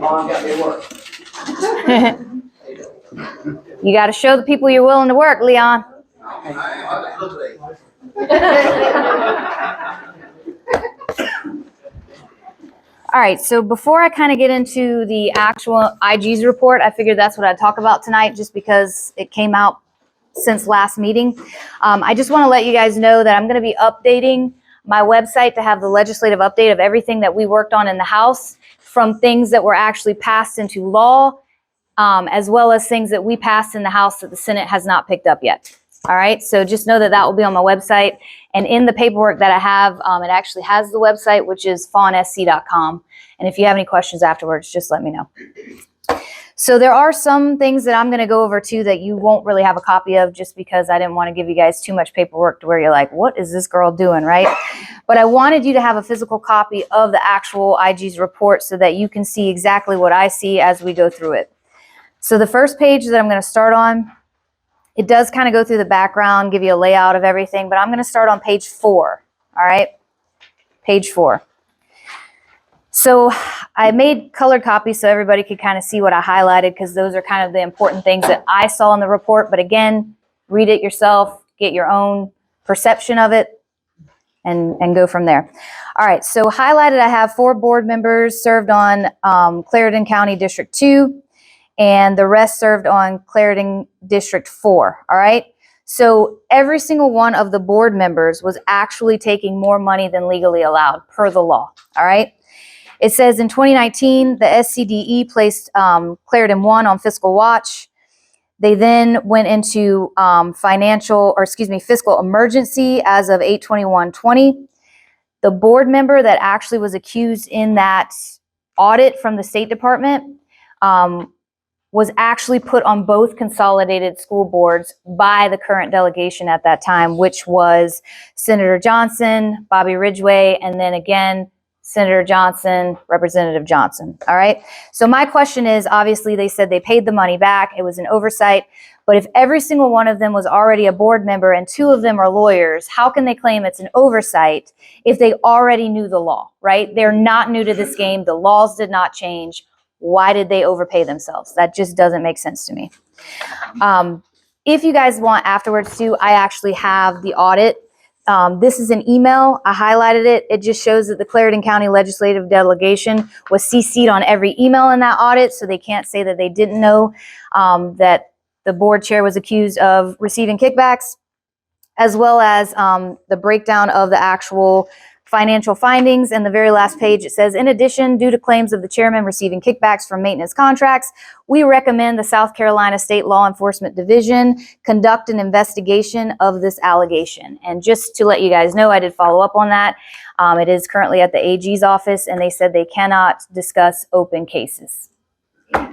Mom got me to work. You got to show the people you're willing to work, Leon. All right, so before I kind of get into the actual IG's report, I figured that's what I'd talk about tonight just because it came out since last meeting. I just want to let you guys know that I'm going to be updating my website to have the legislative update of everything that we worked on in the House, from things that were actually passed into law, as well as things that we passed in the House that the Senate has not picked up yet. All right, so just know that that will be on my website. And in the paperwork that I have, it actually has the website, which is fawnsc.com. And if you have any questions afterwards, just let me know. So there are some things that I'm going to go over too that you won't really have a copy of, just because I didn't want to give you guys too much paperwork to where you're like, what is this girl doing, right? But I wanted you to have a physical copy of the actual IG's report so that you can see exactly what I see as we go through it. So the first page that I'm going to start on, it does kind of go through the background, give you a layout of everything, but I'm going to start on page 4, all right? Page 4. So I made colored copies so everybody could kind of see what I highlighted, because those are kind of the important things that I saw in the report. But again, read it yourself, get your own perception of it, and go from there. All right, so highlighted, I have 4 board members served on Clarendon County District 2. And the rest served on Clarendon District 4, all right? So every single one of the board members was actually taking more money than legally allowed per the law, all right? It says in 2019, the SCDE placed Clarendon 1 on fiscal watch. They then went into fiscal emergency as of 8/21/20. The board member that actually was accused in that audit from the State Department was actually put on both consolidated school boards by the current delegation at that time, which was Senator Johnson, Bobby Ridgway, and then again, Senator Johnson, Representative Johnson, all right? So my question is, obviously they said they paid the money back, it was an oversight, but if every single one of them was already a board member and 2 of them are lawyers, how can they claim it's an oversight if they already knew the law, right? They're not new to this game, the laws did not change. Why did they overpay themselves? That just doesn't make sense to me. If you guys want afterwards too, I actually have the audit. This is an email. I highlighted it. It just shows that the Clarendon County Legislative Delegation was CC'd on every email in that audit, so they can't say that they didn't know that the board chair was accused of receiving kickbacks, as well as the breakdown of the actual financial findings. And the very last page, it says, in addition, due to claims of the chairman receiving kickbacks from maintenance contracts, we recommend the South Carolina State Law Enforcement Division conduct an investigation of this allegation. And just to let you guys know, I did follow up on that. It is currently at the AG's office, and they said they cannot discuss open cases.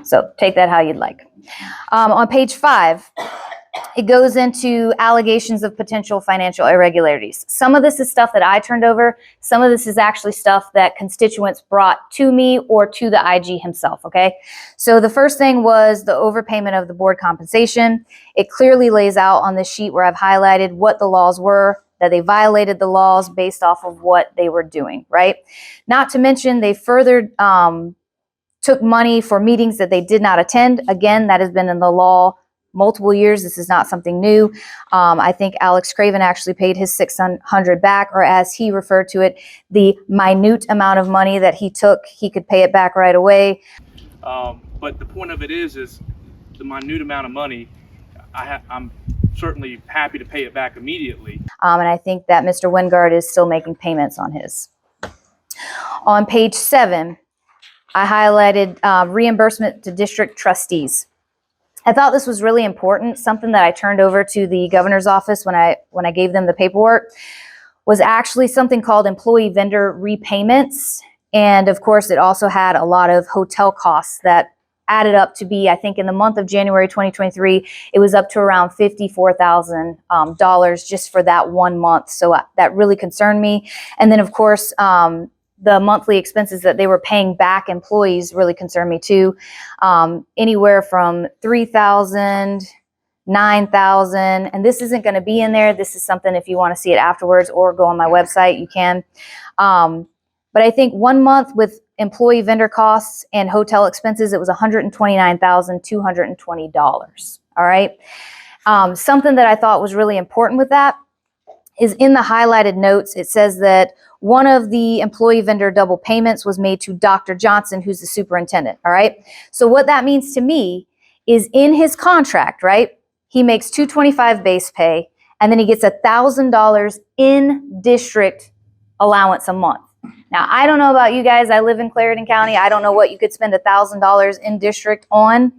So take that how you'd like. On page 5, it goes into allegations of potential financial irregularities. Some of this is stuff that I turned over. Some of this is actually stuff that constituents brought to me or to the IG himself, okay? So the first thing was the overpayment of the board compensation. It clearly lays out on this sheet where I've highlighted what the laws were, that they violated the laws based off of what they were doing, right? Not to mention they further took money for meetings that they did not attend. Again, that has been in the law multiple years. This is not something new. I think Alex Craven actually paid his $600 back, or as he referred to it, the minute amount of money that he took, he could pay it back right away. But the point of it is the minute amount of money, I'm certainly happy to pay it back immediately. And I think that Mr. Wingard is still making payments on his. On page 7, I highlighted reimbursement to district trustees. I thought this was really important. Something that I turned over to the governor's office when I gave them the paperwork was actually something called employee vendor repayments. And of course, it also had a lot of hotel costs that added up to be, I think in the month of January 2023, it was up to around $54,000 just for that 1 month. So that really concerned me. And then of course, the monthly expenses that they were paying back employees really concerned me too. Anywhere from $3,000, $9,000, and this isn't going to be in there. This is something if you want to see it afterwards or go on my website, you can. But I think 1 month with employee vendor costs and hotel expenses, it was $129,220. All right. Something that I thought was really important with that is in the highlighted notes, it says that one of the employee vendor double payments was made to Dr. Johnson, who's the superintendent. All right. So what that means to me is in his contract, right? He makes $225 base pay, and then he gets $1,000 in district allowance a month. Now, I don't know about you guys. I live in Clarendon County. I don't know what you could spend $1,000 in district on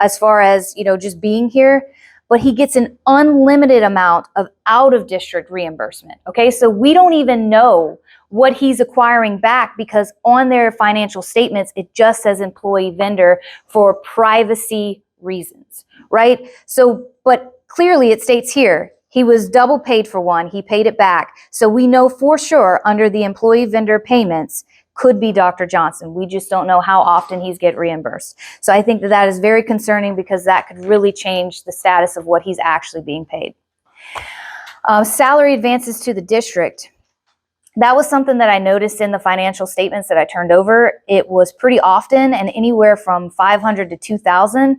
as far as, just being here, but he gets an unlimited amount of out of district reimbursement. Okay. So we don't even know what he's acquiring back because on their financial statements, it just says employee vendor for privacy reasons, right? So, but clearly it states here, he was double paid for one, he paid it back. So we know for sure under the employee vendor payments could be Dr. Johnson. We just don't know how often he's get reimbursed. So I think that that is very concerning because that could really change the status of what he's actually being paid. Salary advances to the district. That was something that I noticed in the financial statements that I turned over. It was pretty often and anywhere from $500 to $2,000.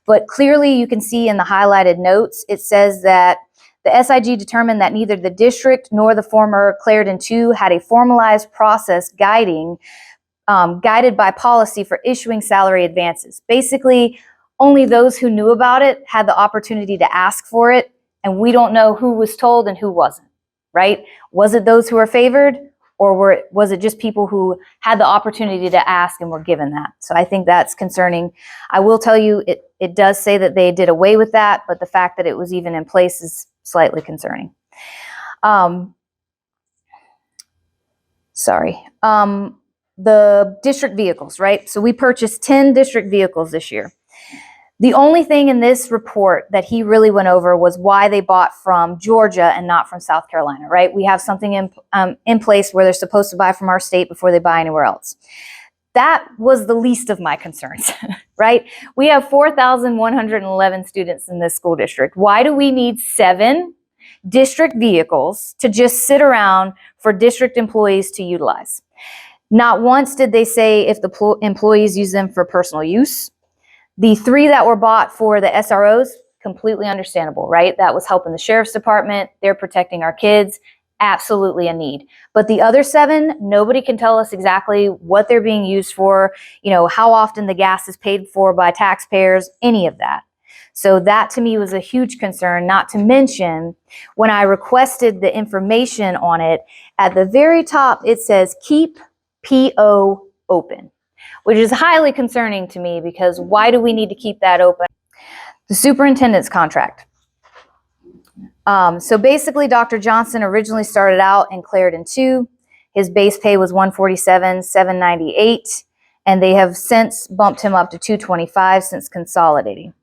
But clearly you can see in the highlighted notes, it says that the SIG determined that neither the district nor the former Clarendon 2 had a formalized process guided by policy for issuing salary advances. Basically, only those who knew about it had the opportunity to ask for it, and we don't know who was told and who wasn't, right? Was it those who were favored, or was it just people who had the opportunity to ask and were given that? So I think that's concerning. I will tell you, it does say that they did away with that, but the fact that it was even in place is slightly concerning. The district vehicles, right? So we purchased 10 district vehicles this year. The only thing in this report that he really went over was why they bought from Georgia and not from South Carolina, right? We have something in place where they're supposed to buy from our state before they buy anywhere else. That was the least of my concerns, right? We have 4,111 students in this school district. Why do we need 7 district vehicles to just sit around for district employees to utilize? Not once did they say if the employees use them for personal use. The 3 that were bought for the SROs, completely understandable, right? That was helping the sheriff's department. They're protecting our kids. Absolutely a need. But the other 7, nobody can tell us exactly what they're being used for, how often the gas is paid for by taxpayers, any of that. So that to me was a huge concern, not to mention when I requested the information on it, at the very top it says keep PO open, which is highly concerning to me because why do we need to keep that open? The superintendent's contract. So basically, Dr. Johnson originally started out in Clarendon 2. His base pay was $147,798, and they have since bumped him up to $225 since consolidating.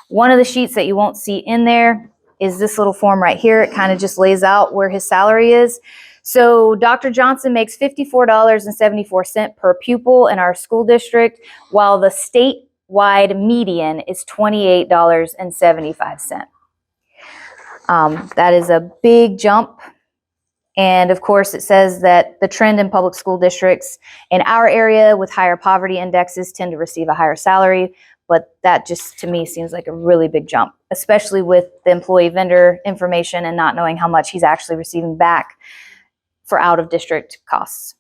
One of the sheets that you won't see in there is this little form right here. It kind of just lays out where his salary is. So Dr. Johnson makes $54.74 per pupil in our school district, while the statewide median is $28.75. That is a big jump. And of course, it says that the trend in public school districts in our area with higher poverty indexes tend to receive a higher salary. But that just to me seems like a really big jump, especially with the employee vendor information and not knowing how much he's actually receiving back for out of district costs.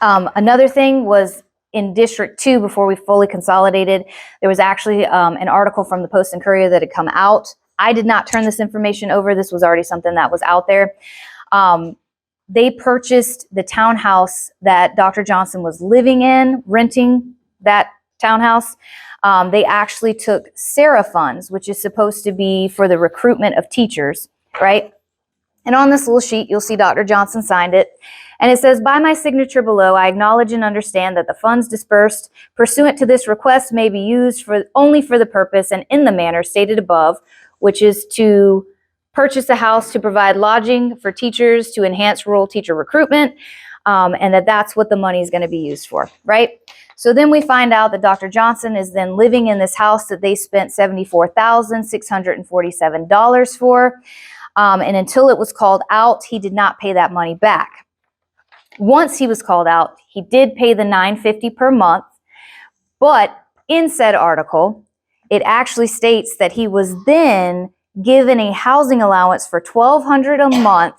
Another thing was in District 2, before we fully consolidated, there was actually an article from the Post and Courier that had come out. I did not turn this information over. This was already something that was out there. They purchased the townhouse that Dr. Johnson was living in, renting that townhouse. They actually took SARA funds, which is supposed to be for the recruitment of teachers, right? And on this little sheet, you'll see Dr. Johnson signed it. And it says, by my signature below, I acknowledge and understand that the funds dispersed pursuant to this request may be used only for the purpose and in the manner stated above, which is to purchase a house to provide lodging for teachers to enhance rural teacher recruitment, and that's what the money is going to be used for, right? So then we find out that Dr. Johnson is then living in this house that they spent $74,647 for, and until it was called out, he did not pay that money back. Once he was called out, he did pay the $950 per month, but in said article, it actually states that he was then given a housing allowance for $1,200 a month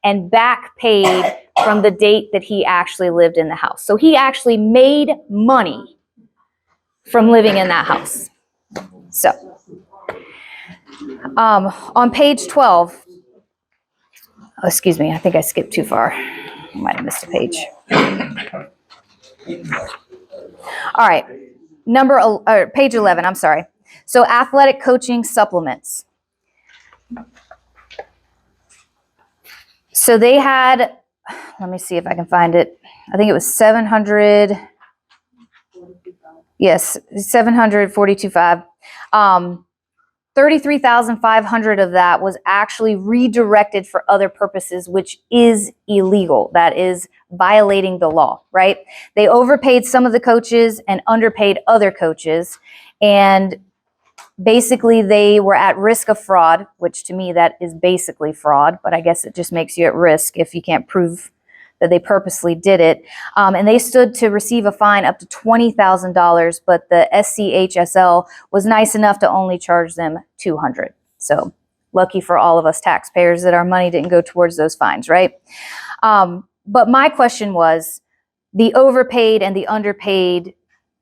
and back paid from the date that he actually lived in the house. So he actually made money from living in that house. So, on page 12, oh, excuse me, I think I skipped too far. I might have missed a page. All right, page 11, I'm sorry. So athletic coaching supplements. So they had, let me see if I can find it. I think it was 700. Yes, 742.5. 33,500 of that was actually redirected for other purposes, which is illegal. That is violating the law, right? They overpaid some of the coaches and underpaid other coaches. And basically they were at risk of fraud, which to me that is basically fraud, but I guess it just makes you at risk if you can't prove that they purposely did it. And they stood to receive a fine up to $20,000, but the SCHSL was nice enough to only charge them $200. So lucky for all of us taxpayers that our money didn't go towards those fines, right? But my question was, the overpaid and the underpaid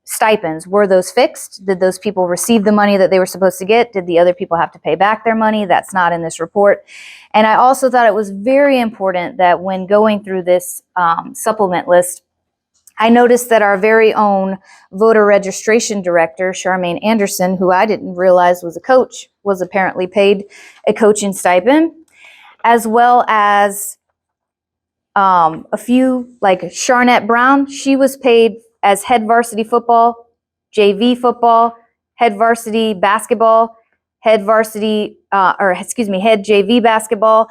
stipends, were those fixed? Did those people receive the money that they were supposed to get? Did the other people have to pay back their money? That's not in this report. And I also thought it was very important that when going through this supplement list, I noticed that our very own voter registration director, Charmaine Anderson, who I didn't realize was a coach, was apparently paid a coaching stipend, as well as a few, like Charnette Brown, she was paid as head varsity football, JV football, head varsity basketball, head JV basketball.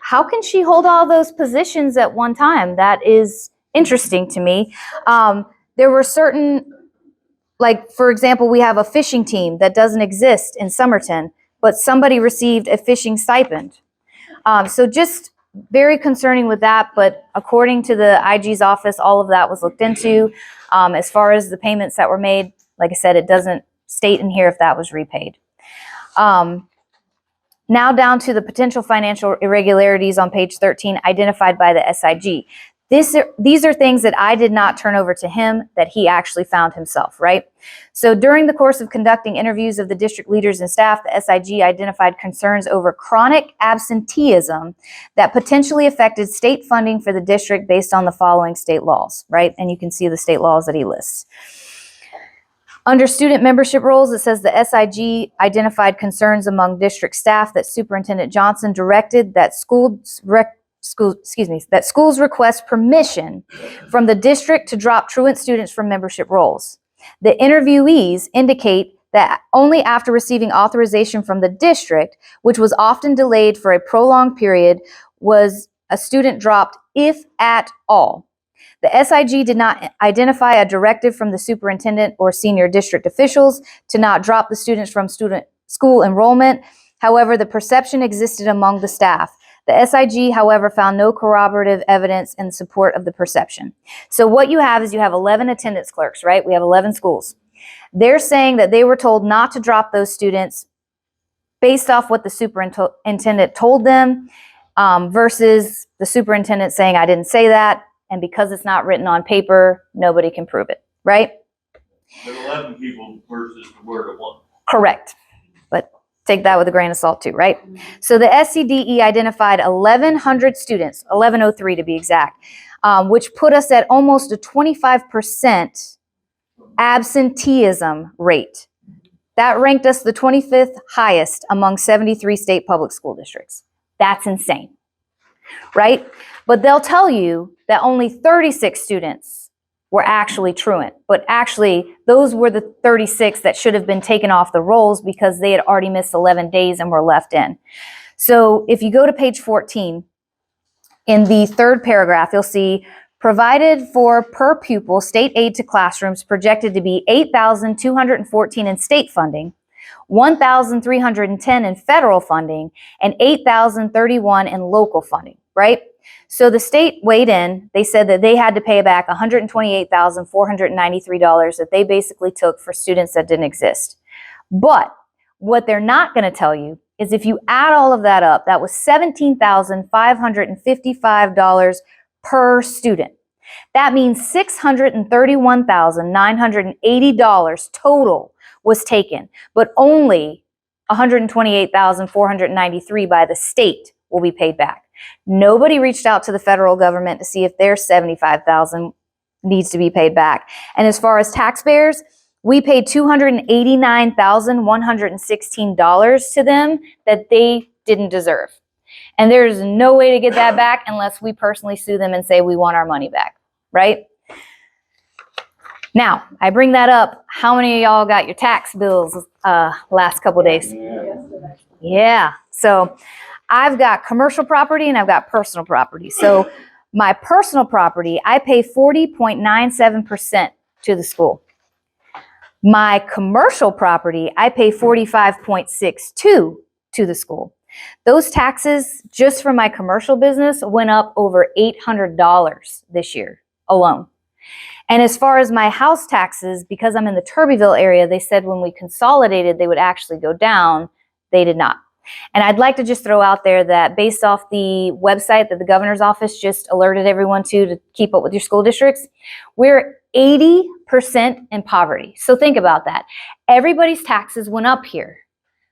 How can she hold all those positions at one time? That is interesting to me. There were certain, like, for example, we have a fishing team that doesn't exist in Somerton, but somebody received a fishing stipend. So just very concerning with that, but according to the IG's office, all of that was looked into. As far as the payments that were made, like I said, it doesn't state in here if that was repaid. Now down to the potential financial irregularities on page 13 identified by the SIG. These are things that I did not turn over to him, that he actually found himself, right? So during the course of conducting interviews of the district leaders and staff, the SIG identified concerns over chronic absenteeism that potentially affected state funding for the district based on the following state laws, right? And you can see the state laws that he lists. Under student membership roles, it says the SIG identified concerns among district staff that Superintendent Johnson directed that schools request permission from the district to drop truant students from membership roles. The interviewees indicate that only after receiving authorization from the district, which was often delayed for a prolonged period, was a student dropped, if at all. The SIG did not identify a directive from the superintendent or senior district officials to not drop the students from school enrollment. However, the perception existed among the staff. The SIG, however, found no corroborative evidence in support of the perception. So what you have is you have 11 attendance clerks, right? We have 11 schools. They're saying that they were told not to drop those students based off what the superintendent told them, versus the superintendent saying, I didn't say that, and because it's not written on paper, nobody can prove it, right? But 11 people versus the word of one. Correct. But take that with a grain of salt too, right? So the SCDE identified 1,100 students, 1,103 to be exact, which put us at almost a 25% absenteeism rate. That ranked us the 25th highest among 73 state public school districts. That's insane, right? But they'll tell you that only 36 students were actually truant, but actually those were the 36 that should have been taken off the rolls because they had already missed 11 days and were left in. So if you go to page 14, in the third paragraph, you'll see provided for per pupil state aid to classrooms projected to be $8,214 in state funding, $1,310 in federal funding, and $8,031 in local funding, right? So the state weighed in. They said that they had to pay back $128,493 that they basically took for students that didn't exist. But what they're not going to tell you is if you add all of that up, that was $17,555 per student. That means $631,980 total was taken, but only $128,493 by the state will be paid back. Nobody reached out to the federal government to see if their $75,000 needs to be paid back. And as far as taxpayers, we paid $289,116 to them that they didn't deserve. And there's no way to get that back unless we personally sue them and say we want our money back, right? Now, I bring that up. How many of y'all got your tax bills last couple days? Yeah. So I've got commercial property and I've got personal property. So my personal property, I pay 40.97% to the school. My commercial property, I pay 45.62% to the school. Those taxes just for my commercial business went up over $800 this year alone. And as far as my house taxes, because I'm in the Turbyville area, they said when we consolidated, they would actually go down. They did not. And I'd like to just throw out there that based off the website that the governor's office just alerted everyone to keep up with your school districts, we're 80% in poverty. So think about that. Everybody's taxes went up here.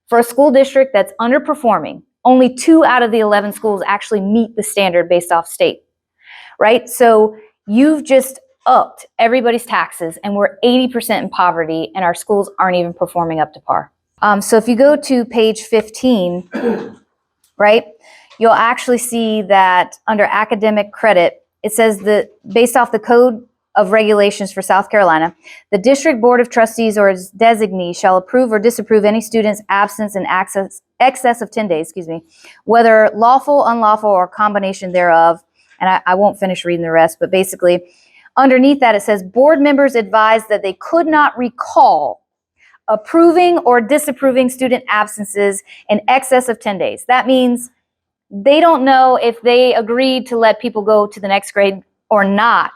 For a school district that's underperforming, only 2 out of the 11 schools actually meet the standard based off state, right? So you've just upped everybody's taxes and we're 80% in poverty and our schools aren't even performing up to par. So if you go to page 15, right, you'll actually see that under academic credit, it says that based off the Code of Regulations for South Carolina, the District Board of Trustees or its designee shall approve or disapprove any student's absence in excess of 10 days, whether lawful, unlawful, or combination thereof. And I won't finish reading the rest, but basically underneath that it says board members advised that they could not recall approving or disapproving student absences in excess of 10 days. That means they don't know if they agreed to let people go to the next grade or not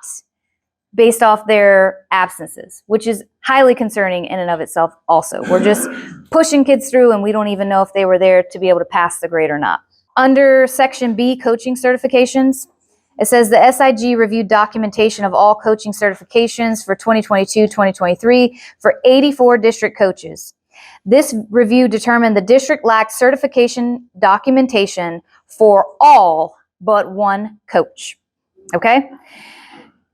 based off their absences, which is highly concerning in and of itself also. We're just pushing kids through and we don't even know if they were there to be able to pass the grade or not. Under Section B, coaching certifications, it says the SIG reviewed documentation of all coaching certifications for 2022-2023 for 84 district coaches. This review determined the district lacked certification documentation for all but one coach. Okay?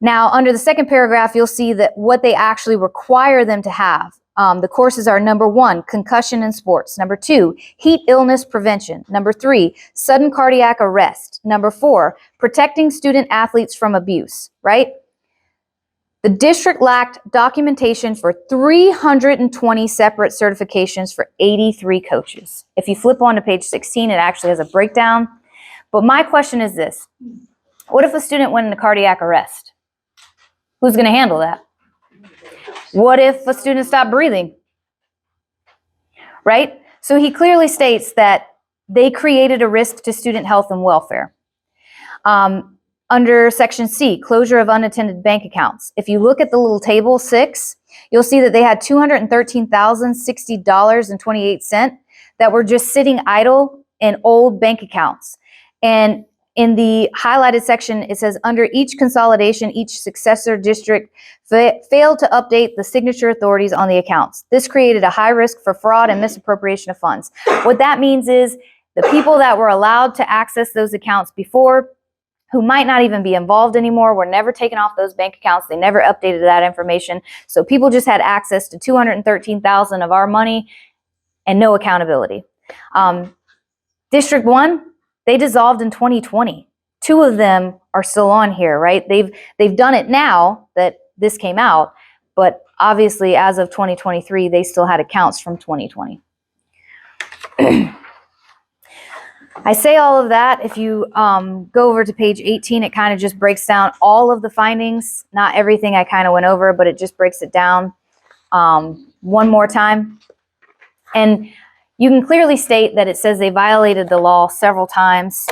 Now, under the second paragraph, you'll see that what they actually require them to have. The courses are number 1, concussion in sports. Number 2, heat illness prevention. Number 3, sudden cardiac arrest. Number 4, protecting student athletes from abuse, right? The district lacked documentation for 320 separate certifications for 83 coaches. If you flip on to page 16, it actually has a breakdown. But my question is this. What if a student went into cardiac arrest? Who's going to handle that? What if a student stopped breathing? Right? So he clearly states that they created a risk to student health and welfare. Under Section C, closure of unattended bank accounts. If you look at the little table 6, you'll see that they had $213,060.28 that were just sitting idle in old bank accounts. And in the highlighted section, it says, under each consolidation, each successor district failed to update the signature authorities on the accounts. This created a high risk for fraud and misappropriation of funds. What that means is the people that were allowed to access those accounts before, who might not even be involved anymore, were never taken off those bank accounts. They never updated that information. So people just had access to $213,000 of our money and no accountability. District 1, they dissolved in 2020. 2 of them are still on here, right? They've done it now that this came out, but obviously as of 2023, they still had accounts from 2020. I say all of that. If you go over to page 18, it kind of just breaks down all of the findings. Not everything I kind of went over, but it just breaks it down one more time. And you can clearly state that it says they violated the law several times,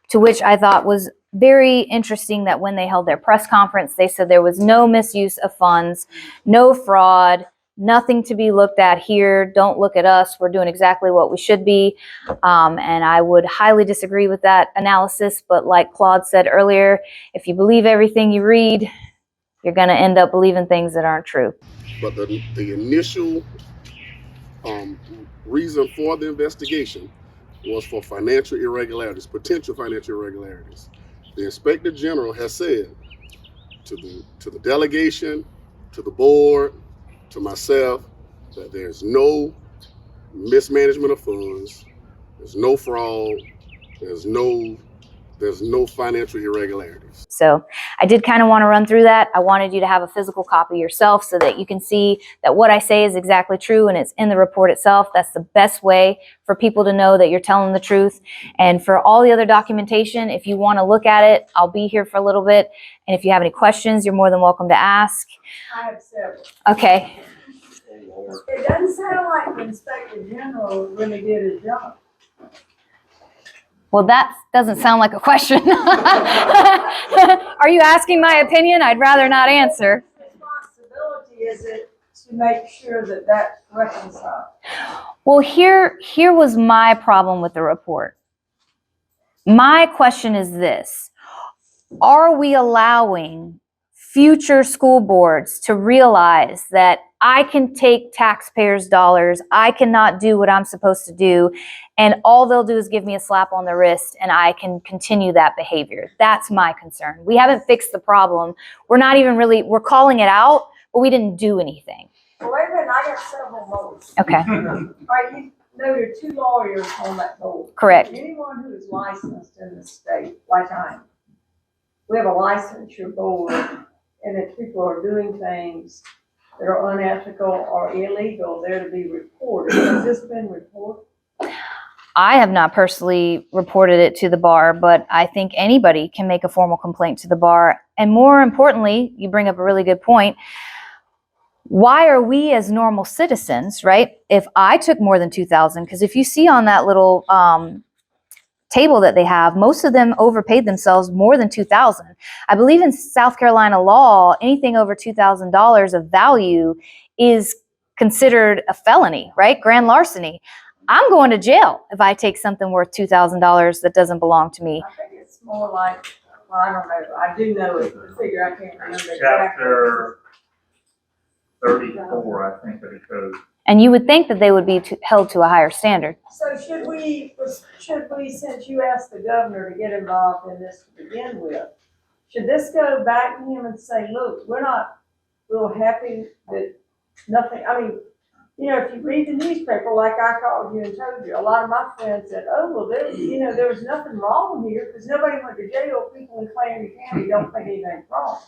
to which I thought was very interesting that when they held their press conference, they said there was no misuse of funds, no fraud, nothing to be looked at here. Don't look at us. We're doing exactly what we should be. And I would highly disagree with that analysis. But like Claude said earlier, if you believe everything you read, you're going to end up believing things that aren't true. But the initial reason for the investigation was for financial irregularities, potential financial irregularities. The Inspector General has said to the delegation, to the board, to myself, that there's no mismanagement of funds, there's no fraud, there's no financial irregularities. So I did kind of want to run through that. I wanted you to have a physical copy yourself so that you can see that what I say is exactly true and it's in the report itself. That's the best way for people to know that you're telling the truth. And for all the other documentation, if you want to look at it, I'll be here for a little bit. And if you have any questions, you're more than welcome to ask. I have several. Okay. It doesn't sound like the Inspector General really did his job. Well, that doesn't sound like a question. Are you asking my opinion? I'd rather not answer. Whose responsibility is it to make sure that that's reconciled? Well, here was my problem with the report. My question is this: are we allowing future school boards to realize that I can take taxpayers' dollars, I cannot do what I'm supposed to do, and all they'll do is give me a slap on the wrist and I can continue that behavior? That's my concern. We haven't fixed the problem. We're not even really, we're calling it out, but we didn't do anything. Well, wait a minute, I got several votes. Okay, All right, you know there are 2 lawyers on that board. correct. Anyone who is licensed in the state, like I am, we have a licensure board, and if people are doing things that are unethical or illegal, they're to be reported. Has this been reported? I have not personally reported it to the bar, but I think anybody can make a formal complaint to the bar. And more importantly, you bring up a really good point. Why are we as normal citizens, right? If I took more than 2,000, because if you see on that little table that they have, most of them overpaid themselves more than 2,000. I believe in South Carolina law, anything over $2,000 of value is considered a felony, right? Grand larceny. I'm going to jail if I take something worth $2,000 that doesn't belong to me. I think it's more like, well, I don't know, I do know it, the figure I can't remember exactly. Chapter 34, I think, of the code. And you would think that they would be held to a higher standard. So should we, since you asked the governor to get involved in this to begin with, should this go back to him and say, look, we're not real happy that nothing, I mean, you know, if you read the newspaper, like I called you and told you, a lot of my friends said, oh, well, there was nothing wrong here because nobody went to jail. People in Clarendon County don't think anything's wrong.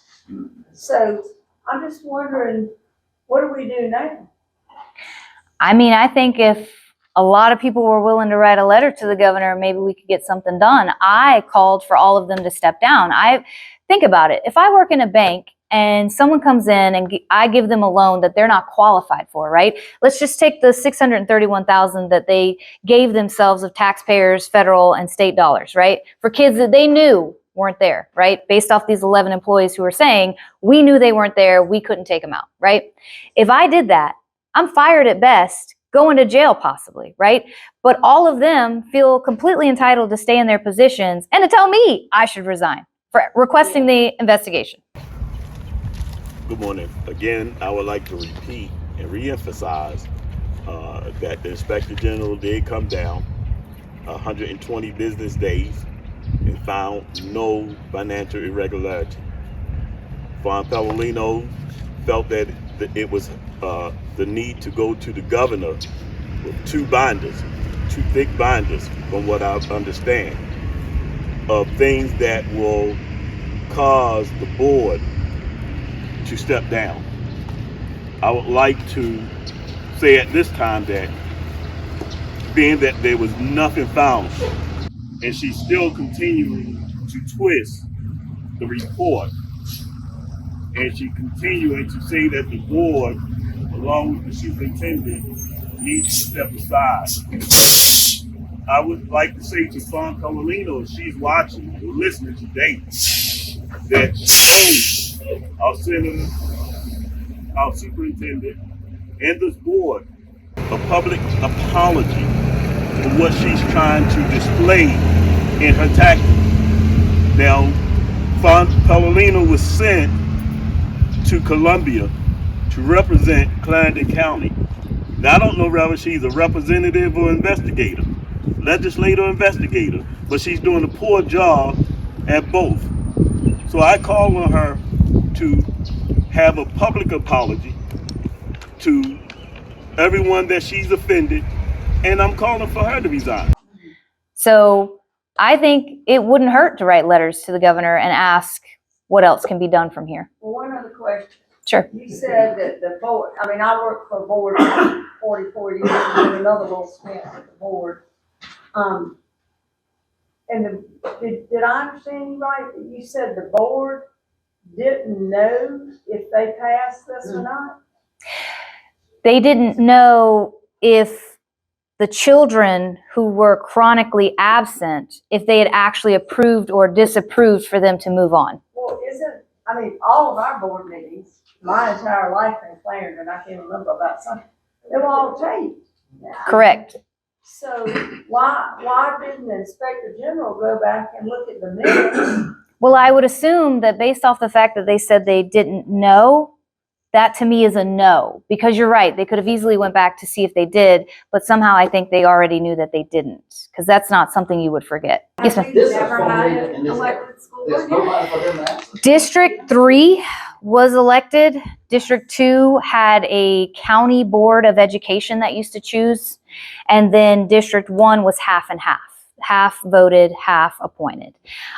So I'm just wondering, what do we do now? I mean, I think if a lot of people were willing to write a letter to the governor, maybe we could get something done. I called for all of them to step down. Think about it. If I work in a bank and someone comes in and I give them a loan that they're not qualified for, right? Let's just take the $631,000 that they gave themselves of taxpayers, federal and state dollars, right? For kids that they knew weren't there, right? Based off these 11 employees who were saying, we knew they weren't there, we couldn't take them out, right? If I did that, I'm fired at best, going to jail possibly, right? But all of them feel completely entitled to stay in their positions and to tell me I should resign for requesting the investigation. Good morning. Again, I would like to repeat and reemphasize that the Inspector General did come down 120 business days and found no financial irregularity. Juan Pellegrino felt that it was the need to go to the governor with 2 thick binders, from what I understand, of things that will cause the board to step down. I would like to say at this time that being that there was nothing found and she's still continuing to twist the report and she continuing to say that the board, along with the superintendent, needs to step aside. I would like to say to Son Colorino, if she's watching or listening today, that she owes our senator, our superintendent, and this board a public apology for what she's trying to display in her tactics. Now, Fon Pellerino was sent to Columbia to represent Clarendon County. Now, I don't know whether she's a representative or investigator, legislator or investigator, but she's doing a poor job at both. So I call on her to have a public apology to everyone that she's offended, and I'm calling for her to resign. So I think it wouldn't hurt to write letters to the governor and ask what else can be done from here. Well, one other question. Sure. You said that the board, I mean, I worked for a board for 44 years and did another little stint at the board. And did I understand you right, that you said the board didn't know if they passed this or not? They didn't know if the children who were chronically absent, if they had actually approved or disapproved for them to move on. Well, I mean, all of our board meetings, my entire life in Clarendon, I can't remember about some, they were all taped. Correct. So why didn't the inspector general go back and look at the minutes? Well, I would assume that based off the fact that they said they didn't know, that to me is a no, because you're right. They could have easily went back to see if they did, but somehow I think they already knew that they didn't, because that's not something you would forget. Yes, ma'am. This never had an elected school board. There's nobody for them to ask. District 3 was elected. District 2 had a county board of education that used to choose. And then District 1 was half and half. Half voted, half appointed.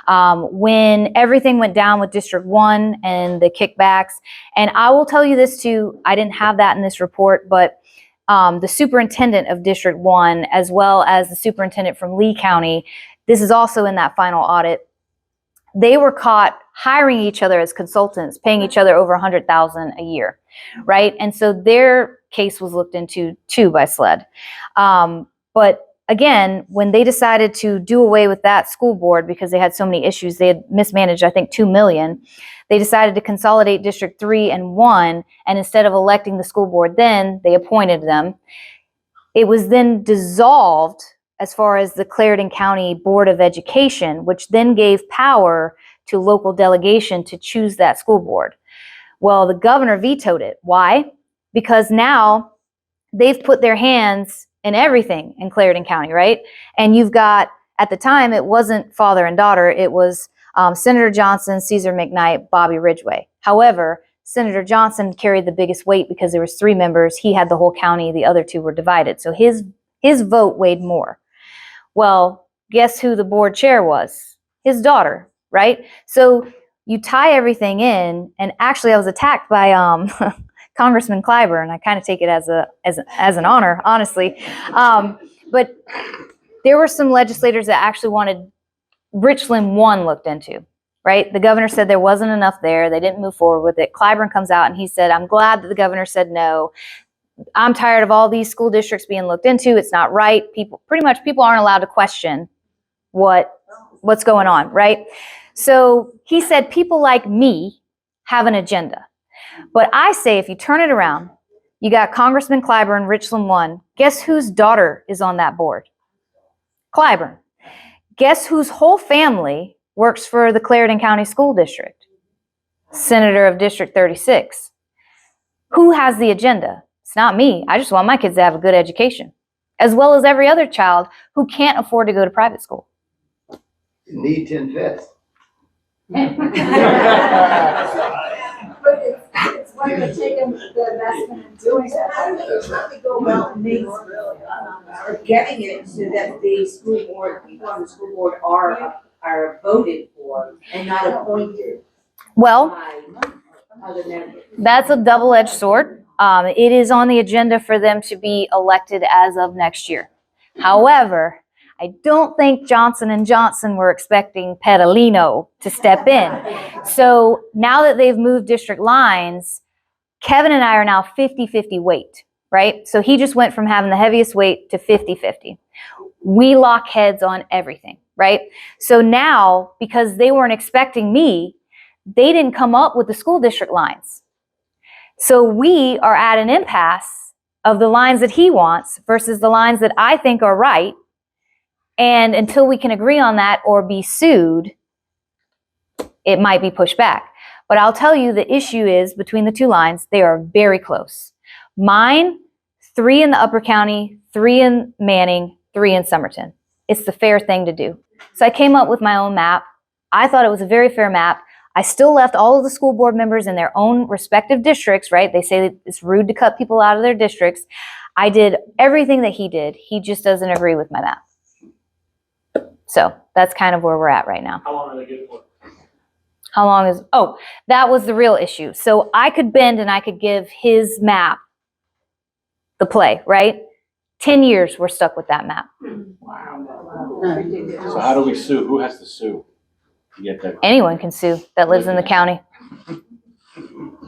When everything went down with District 1 and the kickbacks, and I will tell you this too, I didn't have that in this report, but the superintendent of District 1, as well as the superintendent from Lee County, this is also in that final audit, they were caught hiring each other as consultants, paying each other over $100,000 a year, right? And so their case was looked into too by SLED. But again, when they decided to do away with that school board because they had so many issues, they had mismanaged, I think, $2 million. They decided to consolidate District 3 and 1, and instead of electing the school board then, they appointed them. It was then dissolved as far as the Clarendon County Board of Education, which then gave power to local delegation to choose that school board. Well, the governor vetoed it. Why? Because now they've put their hands in everything in Clarendon County, right? And you've got, at the time, it wasn't father and daughter, it was Senator Johnson, Caesar McKnight, Bobby Ridgway. However, Senator Johnson carried the biggest weight because there was 3 members. He had the whole county, the other 2 were divided. So his vote weighed more. Well, guess who the board chair was? His daughter, right? So you tie everything in, and actually I was attacked by Congressman Clyburn. I kind of take it as an honor, honestly. But there were some legislators that actually wanted Richland 1 looked into, right? The governor said there wasn't enough there. They didn't move forward with it. Clyburn comes out and he said, I'm glad that the governor said no. I'm tired of all these school districts being looked into. It's not right. People aren't allowed to question what's going on, right? So he said people like me have an agenda. But I say if you turn it around, you got Congressman Clyburn, Richland 1. Guess whose daughter is on that board? Clyburn. Guess whose whole family works for the Clarendon County School District? Senator of District 36. Who has the agenda? It's not me. I just want my kids to have a good education, as well as every other child who can't afford to go to private school. You need 10 fifths. But it's like they're taking the investment and doing that. How do we go about things or getting it so that the school board, people on the school board are voted for and not appointed Well, by other members? that's a double-edged sword. It is on the agenda for them to be elected as of next year. However, I don't think Johnson & Johnson were expecting Petalino to step in. So now that they've moved district lines, Kevin and I are now 50-50 weight, right? So he just went from having the heaviest weight to 50-50. we lock heads on everything, right? So now, because they weren't expecting me, they didn't come up with the school district lines. So we are at an impasse of the lines that he wants versus the lines that I think are right. And until we can agree on that or be sued, it might be pushed back. But I'll tell you, the issue is between the two lines, they are very close. Mine, 3 in the Upper County, 3 in Manning, 3 in Somerton. It's the fair thing to do. So I came up with my own map. I thought it was a very fair map. I still left all of the school board members in their own respective districts, right? They say that it's rude to cut people out of their districts. I did everything that he did. He just doesn't agree with my map. So that's kind of where we're at right now. How long are they good for? How long is, oh, that was the real issue. So I could bend and I could give his map the play, right? 10 years we're stuck with that map. So how do we sue? Who has to sue? To get that? Anyone can sue that lives in the county.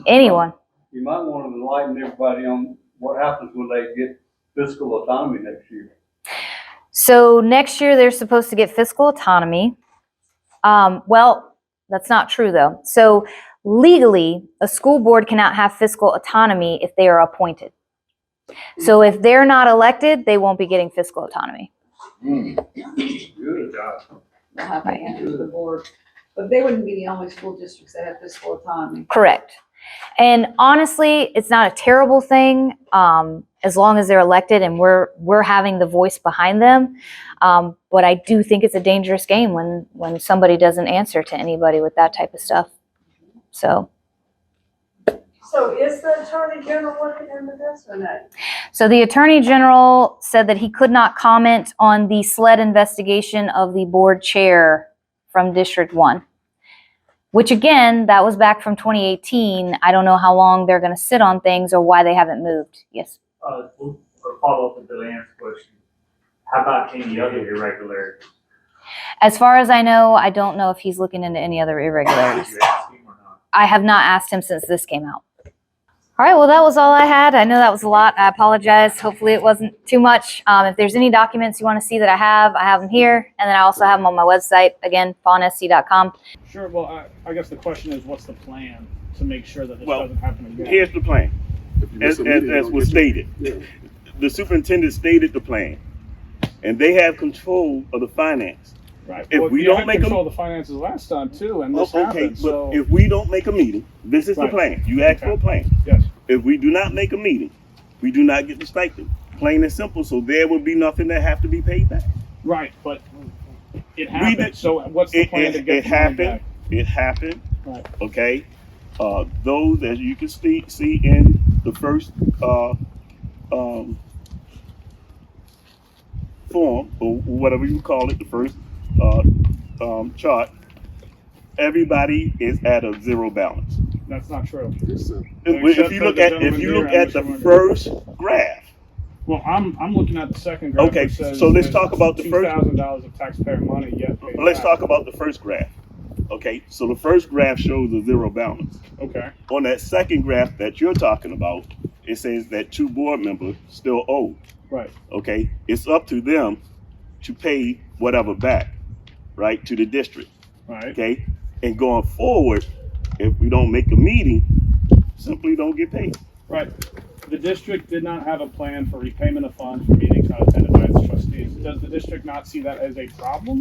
Anyone. You might want to enlighten everybody on what happens when they get fiscal autonomy next year. So next year they're supposed to get fiscal autonomy. Well, that's not true though. So legally, a school board cannot have fiscal autonomy if they are appointed. So if they're not elected, they won't be getting fiscal autonomy. Good job. They'll have to answer to the board. But they wouldn't be the only school districts that have fiscal autonomy. Correct. And honestly, it's not a terrible thing as long as they're elected and we're having the voice behind them. But I do think it's a dangerous game when somebody doesn't answer to anybody with that type of stuff. So is the Attorney General looking into this or not? So the Attorney General said that he could not comment on the SLED investigation of the board chair from District 1. Which again, that was back from 2018. I don't know how long they're going to sit on things or why they haven't moved. Yes. We'll follow up with Delanne's question. How about any other irregularities? As far as I know, I don't know if he's looking into any other irregularities. Did you ask him or not? I have not asked him since this came out. All right, well, that was all I had. I know that was a lot. I apologize. Hopefully it wasn't too much. If there's any documents you want to see that I have them here. And then I also have them on my website, again, fawnsc.com. Sure, well, I guess the question is, what's the plan to make sure that this Well, doesn't happen again? Here's the plan. If you miss As a meeting, you don't was get stated, Yeah. the superintendent stated the plan, and they have control of the finance. Right. If Well, we you don't had make control of the finances last time too, and this Okay, happened, but so. if we don't make a meeting, this is the Right. plan. You asked for a plan. Yes. If we do not make a meeting, we do not get the stipend. Plain and simple. So there will be nothing that have to be paid back. Right, but it happened, did- so what's the plan to get It the money happened. back? It happened. Right. Okay. Those, as you can see in the first form, or whatever you call it, the first chart, everybody is at a zero balance. That's not true. It's simple. If you look at the first graph, Well, I'm looking at the second graph. Okay, which says so let's there's talk about the first- $2,000 of taxpayer money yet paid let's back. talk about the first graph. Okay, so the first graph shows a zero balance. Okay, On that second graph that you're talking about, it says that 2 board members still owe. right, Okay, it's up to them to pay whatever back, right, to the district. right. Okay, and going forward, if we don't make a meeting, simply don't get paid. Right. The district did not have a plan for repayment of funds for meetings not attended by its trustees. Does the district not see that as a problem?